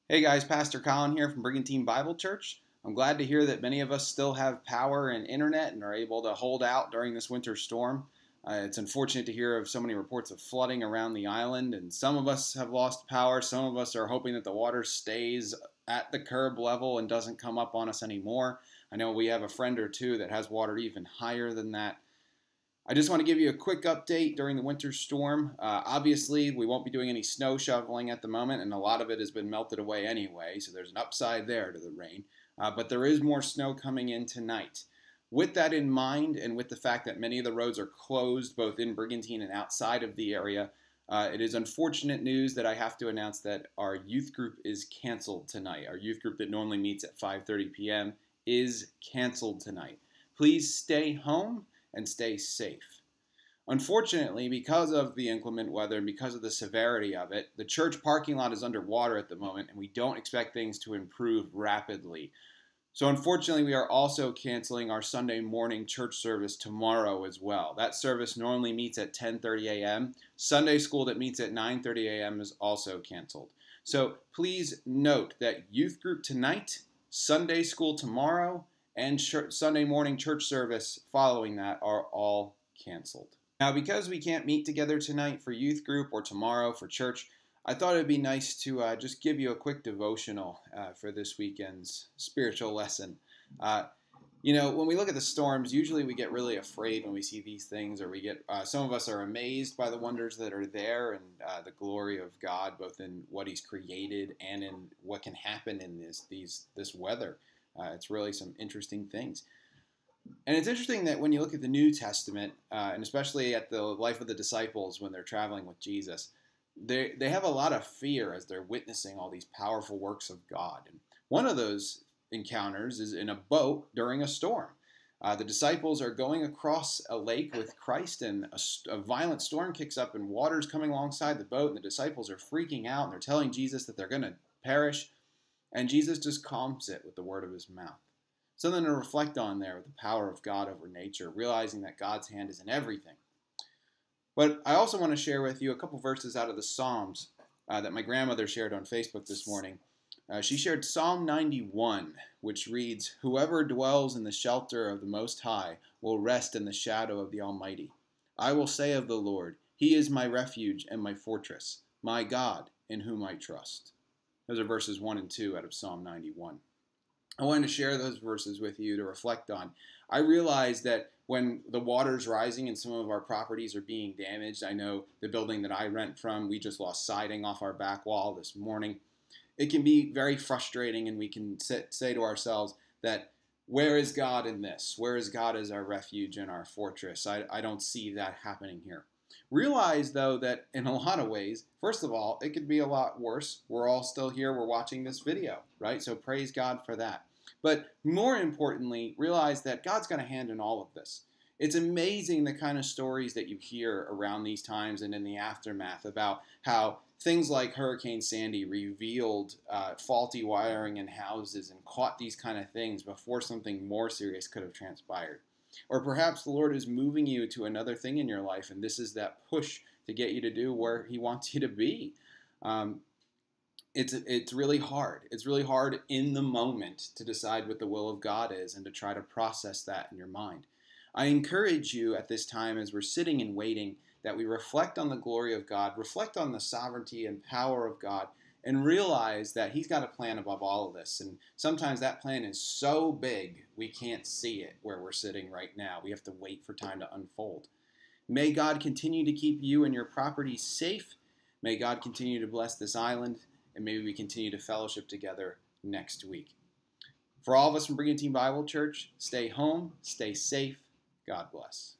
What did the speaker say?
Hey guys, Pastor Colin here from Brigantine Bible Church. I'm glad to hear that many of us still have power and internet and are able to hold out during this winter storm. It's unfortunate to hear of so many reports of flooding around the island, and some of us have lost power. Some of us are hoping that the water stays at the curb level and doesn't come up on us anymore. I know we have a friend or two that has water even higher than that. I just want to give you a quick update during the winter storm. Obviously, we won't be doing any snow shoveling at the moment, and a lot of it has been melted away anyway, so there's an upside there to the rain. But there is more snow coming in tonight. With that in mind, and with the fact that many of the roads are closed both in Brigantine and outside of the area, it is unfortunate news that I have to announce that our youth group is canceled tonight. Our youth group that normally meets at 5:30 p.m. is canceled tonight. Please stay home and stay safe. Unfortunately, because of the inclement weather and because of the severity of it, the church parking lot is underwater at the moment, and we don't expect things to improve rapidly. So unfortunately, we are also canceling our Sunday morning church service tomorrow as well. That service normally meets at 10:30 a.m. Sunday school that meets at 9:30 a.m. is also canceled. So please note that youth group tonight, Sunday school tomorrow, and Sunday morning church service following that are all canceled. Now, because we can't meet together tonight for youth group or tomorrow for church, I thought it'd be nice to just give you a quick devotional for this weekend's spiritual lesson. When we look at the storms, usually we get really afraid when we see these things, or we get some of us are amazed by the wonders that are there and the glory of God, both in what He's created and in what can happen in this weather. It's really some interesting things. And it's interesting that when you look at the New Testament, and especially at the life of the disciples when they're traveling with Jesus, they have a lot of fear as they're witnessing all these powerful works of God. And one of those encounters is in a boat during a storm. The disciples are going across a lake with Christ, and a violent storm kicks up, and water's coming alongside the boat, and the disciples are freaking out, and they're telling Jesus that they're going to perish. And Jesus just calms it with the word of his mouth. Something to reflect on there with the power of God over nature, realizing that God's hand is in everything. But I also want to share with you a couple verses out of the Psalms that my grandmother shared on Facebook this morning. She shared Psalm 91, which reads, "Whoever dwells in the shelter of the Most High will rest in the shadow of the Almighty. I will say of the Lord, He is my refuge and my fortress, my God in whom I trust." Those are verses 1 and 2 out of Psalm 91. I wanted to share those verses with you to reflect on. I realize that when the water's rising and some of our properties are being damaged, I know the building that I rent from, we just lost siding off our back wall this morning. It can be very frustrating, and we can say to ourselves that, where is God in this? Where is God as our refuge and our fortress? I don't see that happening here. Realize, though, that in a lot of ways, first of all, it could be a lot worse. We're all still here. We're watching this video, right? So praise God for that. But more importantly, realize that God's got a hand in all of this. It's amazing the kind of stories that you hear around these times and in the aftermath about how things like Hurricane Sandy revealed faulty wiring in houses and caught these kind of things before something more serious could have transpired. Or perhaps the Lord is moving you to another thing in your life, and this is that push to get you to do where He wants you to be. It's really hard. It's really hard in the moment to decide what the will of God is and to try to process that in your mind. I encourage you at this time, as we're sitting and waiting, that we reflect on the glory of God, reflect on the sovereignty and power of God, and realize that He's got a plan above all of this. And sometimes that plan is so big we can't see it where we're sitting right now. We have to wait for time to unfold. May God continue to keep you and your property safe. May God continue to bless this island, and maybe we continue to fellowship together next week. For all of us from Brigantine Bible Church, stay home, stay safe. God bless.